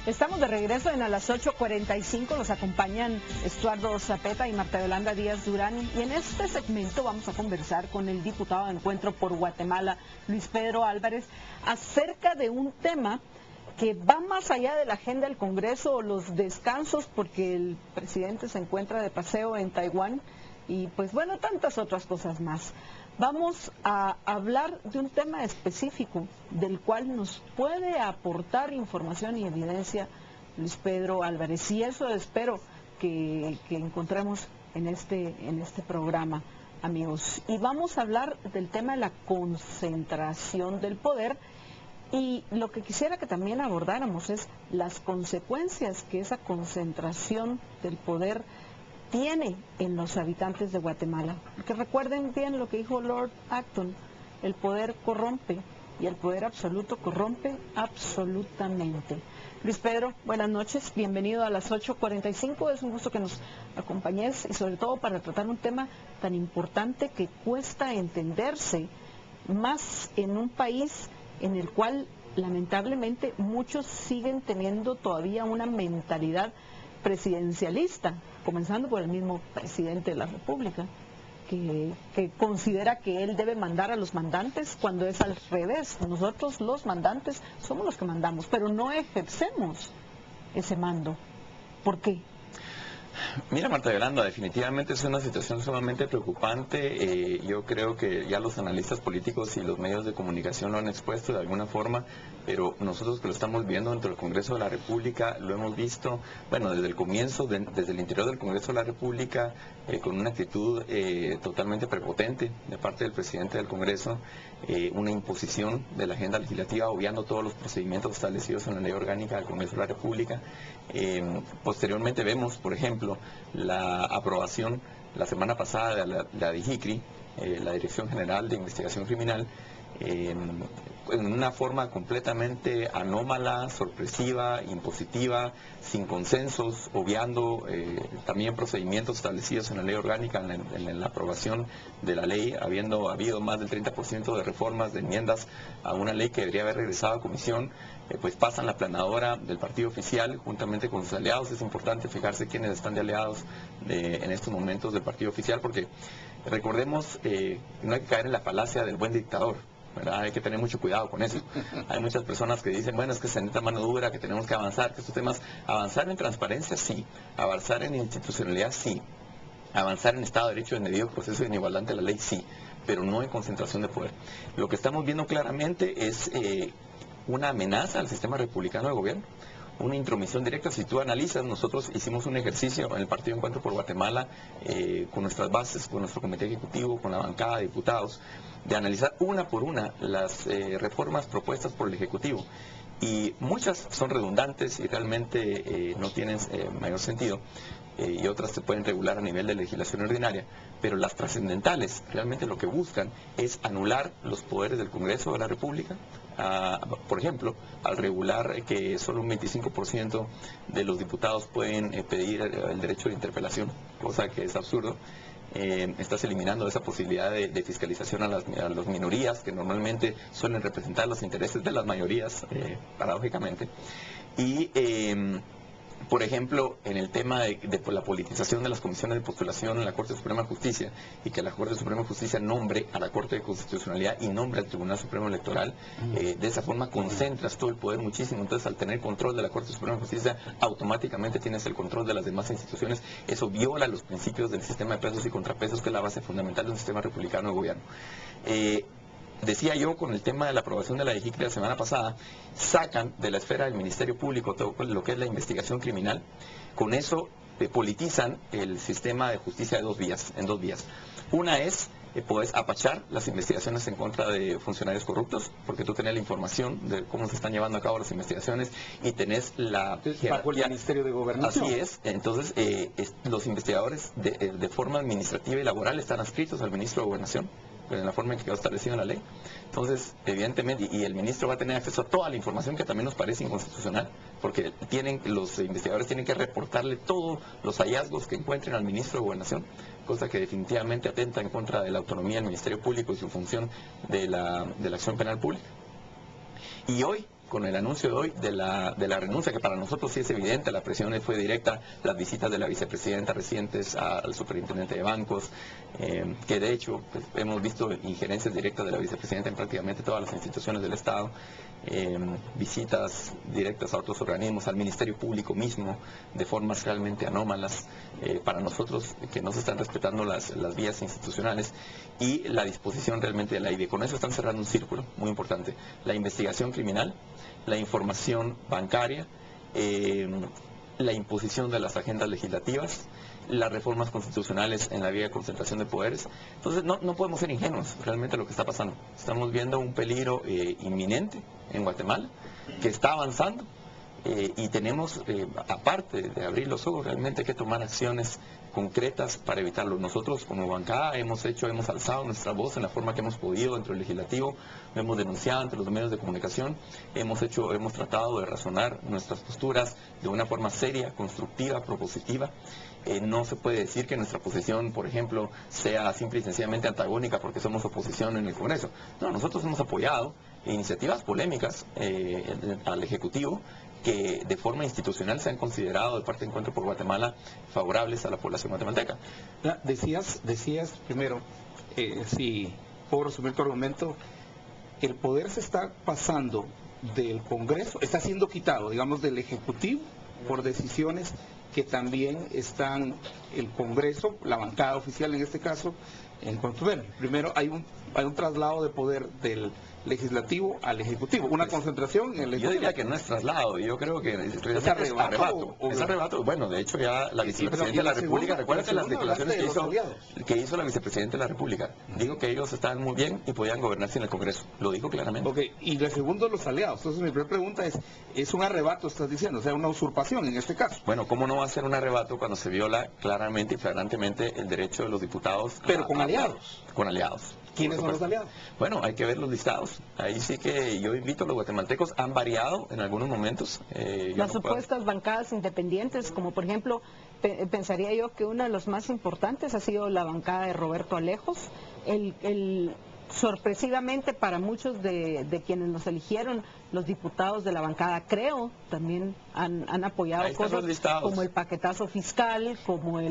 Estamos de regreso en a las 8:45, los acompañan Estuardo Zapeta y Marta Yolanda Díaz Durán, y en este segmento vamos a conversar con el diputado de Encuentro por Guatemala, Luis Pedro Álvarez, acerca de un tema que va más allá de la agenda del Congreso o los descansos, porque el presidente se encuentra de paseo en Taiwán y pues bueno, tantas otras cosas más. Vamos a hablar de un tema específico del cual nos puede aportar información y evidencia Luis Pedro Álvarez, y eso espero que encontremos en este programa, amigos. Y vamos a hablar del tema de la concentración del poder, y lo que quisiera que también abordáramos es las consecuencias que esa concentración del poder tiene en los habitantes de Guatemala. Porque recuerden bien lo que dijo Lord Acton: el poder corrompe y el poder absoluto corrompe absolutamente. Luis Pedro, buenas noches, bienvenido a las 8:45, es un gusto que nos acompañes, y sobre todo para tratar un tema tan importante que cuesta entenderse, más en un país en el cual lamentablemente muchos siguen teniendo todavía una mentalidad presidencialista, comenzando por el mismo presidente de la República, que considera que él debe mandar a los mandantes, cuando es al revés. Nosotros los mandantes somos los que mandamos, pero no ejercemos ese mando. ¿Por qué? Mira, Marta Yolanda, definitivamente es una situación sumamente preocupante. Yo creo que ya los analistas políticos y los medios de comunicación lo han expuesto de alguna forma, pero nosotros que lo estamos viendo dentro del Congreso de la República lo hemos visto, bueno, desde el comienzo, desde el interior del Congreso de la República, con una actitud totalmente prepotente de parte del presidente del Congreso, una imposición de la agenda legislativa, obviando todos los procedimientos establecidos en la ley orgánica del Congreso de la República. Posteriormente vemos, por ejemplo, la aprobación la semana pasada de la DIGICRI, la Dirección General de Investigación Criminal, en una forma completamente anómala, sorpresiva, impositiva, sin consensos, obviando también procedimientos establecidos en la ley orgánica, en la aprobación de la ley, habiendo habido más del 30% de reformas, de enmiendas a una ley que debería haber regresado a comisión. Pues pasan la planadora del partido oficial juntamente con sus aliados. Es importante fijarse quiénes están de aliados en estos momentos del partido oficial, porque recordemos, no hay que caer en la falacia del buen dictador, ¿verdad? Hay que tener mucho cuidado con eso. Hay muchas personas que dicen, bueno, es que se necesita mano dura, que tenemos que avanzar, que estos temas, avanzar en transparencia sí, avanzar en institucionalidad sí, avanzar en Estado de Derecho, en debido proceso y en igualdad ante la ley sí, pero no en concentración de poder. Lo que estamos viendo claramente es una amenaza al sistema republicano de gobierno, una intromisión directa. Si tú analizas, nosotros hicimos un ejercicio en el Partido Encuentro por Guatemala, con nuestras bases, con nuestro comité ejecutivo, con la bancada de diputados, de analizar una por una las reformas propuestas por el Ejecutivo. Y muchas son redundantes y realmente no tienen mayor sentido, y otras se pueden regular a nivel de legislación ordinaria, pero las trascendentales realmente lo que buscan es anular los poderes del Congreso de la República. Por ejemplo, al regular que solo un 25% de los diputados pueden pedir el derecho de interpelación, cosa que es absurdo. Estás eliminando esa posibilidad de fiscalización a las minorías, que normalmente suelen representar los intereses de las mayorías, paradójicamente. Y por ejemplo, en el tema de la politización de las comisiones de postulación en la Corte Suprema de Justicia, y que la Corte Suprema de Justicia nombre a la Corte de Constitucionalidad y nombre al Tribunal Supremo Electoral, de esa forma concentras todo el poder muchísimo. Entonces, al tener control de la Corte Suprema de Justicia, automáticamente tienes el control de las demás instituciones. Eso viola los principios del sistema de pesos y contrapesos, que es la base fundamental de un sistema republicano de gobierno. Decía yo, con el tema de la aprobación de la DIGICRI la semana pasada, sacan de la esfera del Ministerio Público todo lo que es la investigación criminal. Con eso politizan el sistema de justicia en dos vías. Una es, puedes apachar las investigaciones en contra de funcionarios corruptos, porque tú tenés la información de cómo se están llevando a cabo las investigaciones y tenés la jerarquía. Bajo el Ministerio de Gobernación. Así es. Entonces, los investigadores de forma administrativa y laboral están adscritos al ministro de Gobernación, en la forma en que quedó establecido en la ley. Entonces, evidentemente, y el ministro va a tener acceso a toda la información, que también nos parece inconstitucional, porque los investigadores tienen que reportarle todos los hallazgos que encuentren al ministro de Gobernación, cosa que definitivamente atenta en contra de la autonomía del Ministerio Público y su función de la acción penal pública. Y hoy con el anuncio de hoy de la renuncia, que para nosotros sí es evidente, la presión fue directa, las visitas de la vicepresidenta recientes al superintendente de bancos, que de hecho pues, hemos visto injerencias directas de la vicepresidenta en prácticamente todas las instituciones del Estado, visitas directas a otros organismos, al Ministerio Público mismo, de formas realmente anómalas, para nosotros que no se están respetando las vías institucionales, y la disposición realmente de la IBE. Con eso están cerrando un círculo muy importante: la investigación criminal, la información bancaria, la imposición de las agendas legislativas, las reformas constitucionales en la vía de concentración de poderes. Entonces no podemos ser ingenuos realmente lo que está pasando. Estamos viendo un peligro inminente en Guatemala, que está avanzando, y tenemos, aparte de abrir los ojos, realmente que tomar acciones concretas para evitarlo. Nosotros como bancada hemos alzado nuestra voz en la forma que hemos podido dentro del legislativo, hemos denunciado ante los medios de comunicación, hemos tratado de razonar nuestras posturas de una forma seria, constructiva, propositiva. No se puede decir que nuestra posición, por ejemplo, sea simple y sencillamente antagónica porque somos oposición en el Congreso. No, nosotros hemos apoyado iniciativas polémicas al Ejecutivo, que de forma institucional se han considerado de parte de Encuentro por Guatemala favorables a la población guatemalteca. Decías primero, si puedo resumir tu argumento, el poder se está pasando del Congreso, está siendo quitado, digamos, del Ejecutivo por decisiones que también están el Congreso, la bancada oficial en este caso, en controversia. Primero hay un traslado de poder del Legislativo al Ejecutivo, una concentración en el Ejecutivo. Yo diría que no es traslado, yo creo que es arrebato. Es arrebato. Bueno, de hecho ya la vicepresidenta de la República, recuérdate las declaraciones que hizo la vicepresidenta de la República, dijo que ellos estaban muy bien y podían gobernar sin el Congreso, lo dijo claramente. Ok, y la segunda, los aliados. Entonces mi primera pregunta es un arrebato, estás diciendo, o sea, una usurpación en este caso. Bueno, ¿cómo no va a ser un arrebato cuando se viola claramente y flagrantemente el derecho de los diputados? Pero con aliados. Con aliados. ¿Quiénes son los aliados? Bueno, hay que ver los listados. Ahí sí que yo invito a los guatemaltecos, han variado en algunos momentos. Las supuestas bancadas independientes, como por ejemplo, pensaría yo que uno de los más importantes ha sido la bancada de Roberto Alejos. Sorpresivamente para muchos de quienes nos eligieron, los diputados de la bancada, creo, también han apoyado cosas como el paquetazo fiscal, como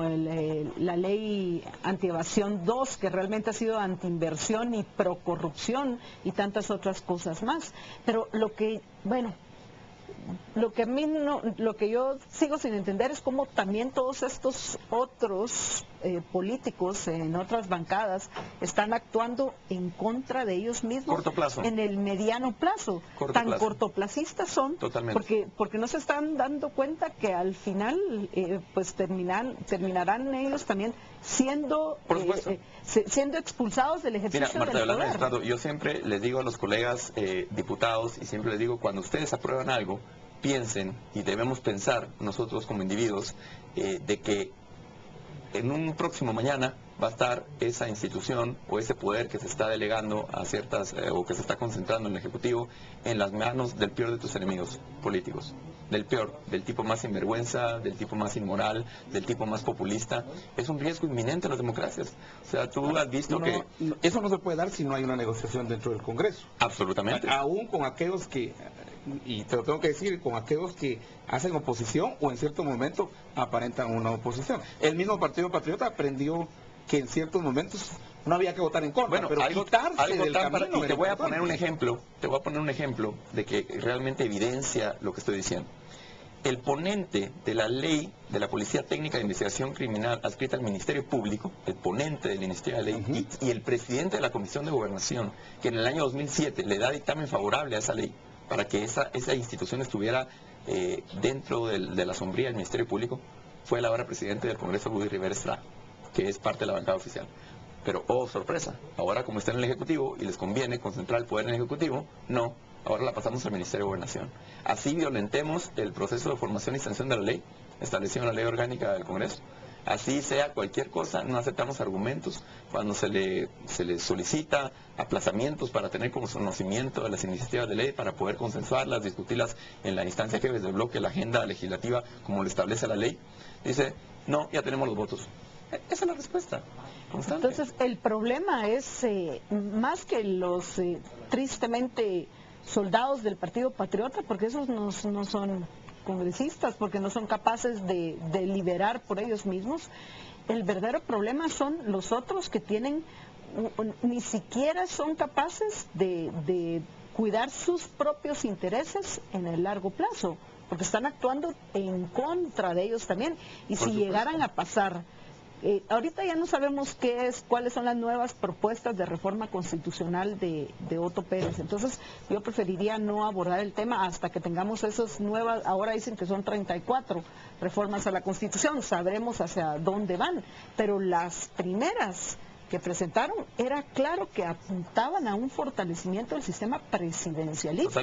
la ley antievasión 2, que realmente ha sido antiinversión y procorrupción y tantas otras cosas más. Pero lo que yo sigo sin entender es cómo también todos estos otros políticos en otras bancadas están actuando en contra de ellos mismos. Corto plazo. En el mediano plazo. Cortoplacistas son. Totalmente. Porque no se están dando cuenta que al final pues terminarán ellos también siendo expulsados del ejercicio del poder. Yo siempre les digo a los colegas diputados, y siempre les digo, cuando ustedes aprueban algo, piensen, y debemos pensar nosotros como individuos, de que en un próximo mañana va a estar esa institución o ese poder que se está delegando a ciertas, o que se está concentrando en el Ejecutivo, en las manos del peor de tus enemigos políticos. Del peor, del tipo más sinvergüenza, del tipo más inmoral, del tipo más populista. Es un riesgo inminente a las democracias. O sea, tú has visto que... Eso no se puede dar si no hay una negociación dentro del Congreso. Absolutamente. Aún con aquellos que, y te lo tengo que decir, con aquellos que hacen oposición o en cierto momento aparentan una oposición. El mismo Partido Patriota aprendió que en ciertos momentos no había que votar en contra, bueno, pero quitarse del camino. Y te voy a poner un ejemplo de que realmente evidencia lo que estoy diciendo. El ponente de la ley de la Policía Técnica de Investigación Criminal adscrita al Ministerio Público, el ponente de la iniciativa de ley, y el presidente de la Comisión de Gobernación, que en el año 2007 le da dictamen favorable a esa ley para que esa institución estuviera dentro de la sombría del Ministerio Público, fue el ahora presidente del Congreso, Rudy Rivera Estrada, que es parte de la bancada oficial. Pero, oh sorpresa, ahora como está en el Ejecutivo y les conviene concentrar el poder en el Ejecutivo, no, ahora la pasamos al Ministerio de Gobernación. Así violentemos el proceso de formación y sanción de la ley, establecido en la ley orgánica del Congreso. Así sea cualquier cosa, no aceptamos argumentos cuando se le solicita aplazamientos para tener conocimiento de las iniciativas de ley, para poder consensuarlas, discutirlas en la instancia que desde el bloque, la agenda legislativa, como lo establece la ley. Dice, no, ya tenemos los votos. Esa es la respuesta constante. Entonces, el problema es, más que los tristemente soldados del Partido Patriota, porque esos no son congresistas, porque no son capaces de deliberar por ellos mismos. El verdadero problema son los otros que tienen, ni siquiera son capaces de cuidar sus propios intereses en el largo plazo, porque están actuando en contra de ellos también. Y si llegaran a pasar, ahorita ya no sabemos cuáles son las nuevas propuestas de reforma constitucional de Otto Pérez. Entonces yo preferiría no abordar el tema hasta que tengamos esas nuevas, ahora dicen que son 34 reformas a la Constitución, sabremos hacia dónde van, pero las primeras que presentaron era claro que apuntaban a un fortalecimiento del sistema presidencialista.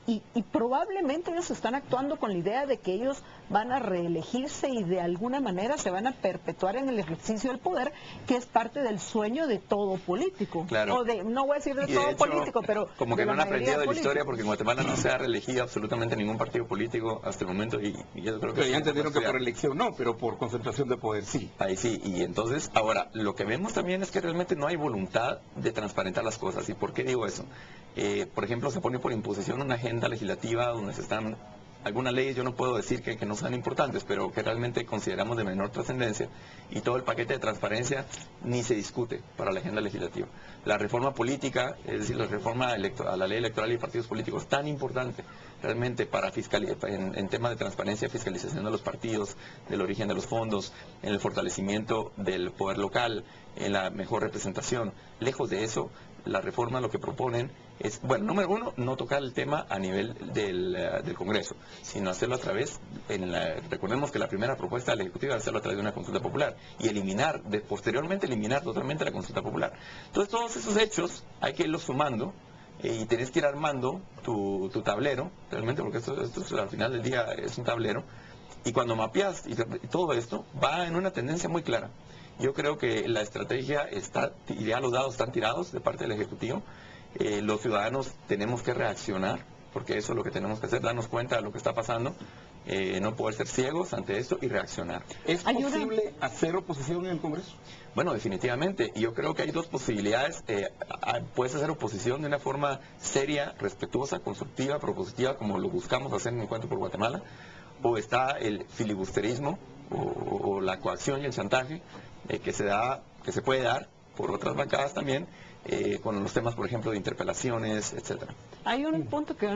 Y probablemente ellos están actuando con la idea de que ellos van a reelegirse y de alguna manera se van a perpetuar en el ejercicio del poder, que es parte del sueño de todo político. Claro. No voy a decir de todo político, pero como que no han aprendido de la historia, porque en Guatemala no se ha reelegido absolutamente ningún partido político hasta el momento, y yo creo que pero ya entendieron que por elección no, pero por concentración de poder sí. Ahí sí, y entonces ahora lo que vemos también es que realmente no hay voluntad de transparentar las cosas. ¿Y por qué digo eso? Por ejemplo, se pone por imposición una agenda legislativa donde se están algunas leyes, yo no puedo decir que no sean importantes, pero que realmente consideramos de menor trascendencia, y todo el paquete de transparencia ni se discute para la agenda legislativa. La reforma política, es decir, la reforma a la ley electoral y partidos políticos, tan importante realmente para en temas de transparencia, fiscalización de los partidos, del origen de los fondos, en el fortalecimiento del poder local, en la mejor representación. Lejos de eso, la reforma lo que proponen es, bueno, número uno, no tocar el tema a nivel del Congreso, sino hacerlo a través, recordemos que la primera propuesta del Ejecutivo era hacerlo a través de una consulta popular y posteriormente eliminar totalmente la consulta popular. Entonces todos esos hechos hay que irlos sumando y tenés que ir armando tu tablero, realmente, porque esto al final del día es un tablero, y cuando mapeas y todo esto va en una tendencia muy clara. Yo creo que la estrategia y ya los dados están tirados de parte del Ejecutivo. Los ciudadanos tenemos que reaccionar, porque eso es lo que tenemos que hacer, darnos cuenta de lo que está pasando, no poder ser ciegos ante esto y reaccionar. ¿Es posible hacer oposición en el Congreso? Bueno, definitivamente. Y yo creo que hay dos posibilidades. Puedes hacer oposición de una forma seria, respetuosa, constructiva, propositiva, como lo buscamos hacer en Encuentro por Guatemala, o está el filibusterismo o la coacción y el chantaje que se puede dar por otras bancadas también, con los temas, por ejemplo, de interpelaciones, etcétera. Hay un punto que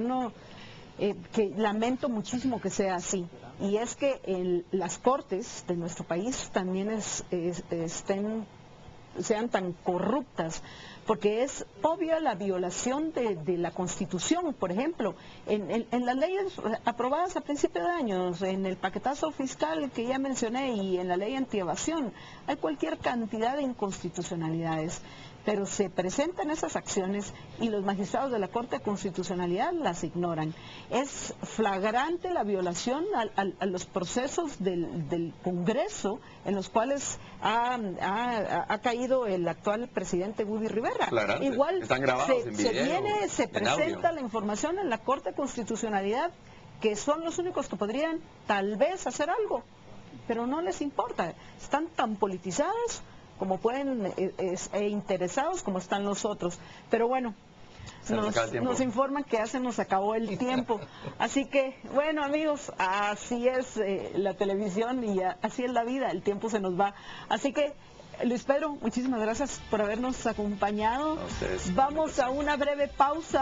que lamento muchísimo que sea así, y es que las cortes de nuestro país también sean tan corruptas, porque es obvia la violación de la Constitución. Por ejemplo, en las leyes aprobadas a principios de años, en el paquetazo fiscal que ya mencioné y en la ley antievasión, hay cualquier cantidad de inconstitucionalidades, pero se presentan esas acciones y los magistrados de la Corte de Constitucionalidad las ignoran. Es flagrante la violación a los procesos del Congreso en los cuales ha caído el actual presidente Woody Rivera. Flagrante. Igual están grabados en video, se presenta audio. La información en la Corte de Constitucionalidad, que son los únicos que podrían tal vez hacer algo, pero no les importa. Están tan politizados como pueden, interesados como están los otros. Pero bueno, nos informan que ya se nos acabó el tiempo. Así que, bueno, amigos, así es la televisión y así es la vida, el tiempo se nos va. Así que, Luis Pedro, muchísimas gracias por habernos acompañado. Vamos a una breve pausa.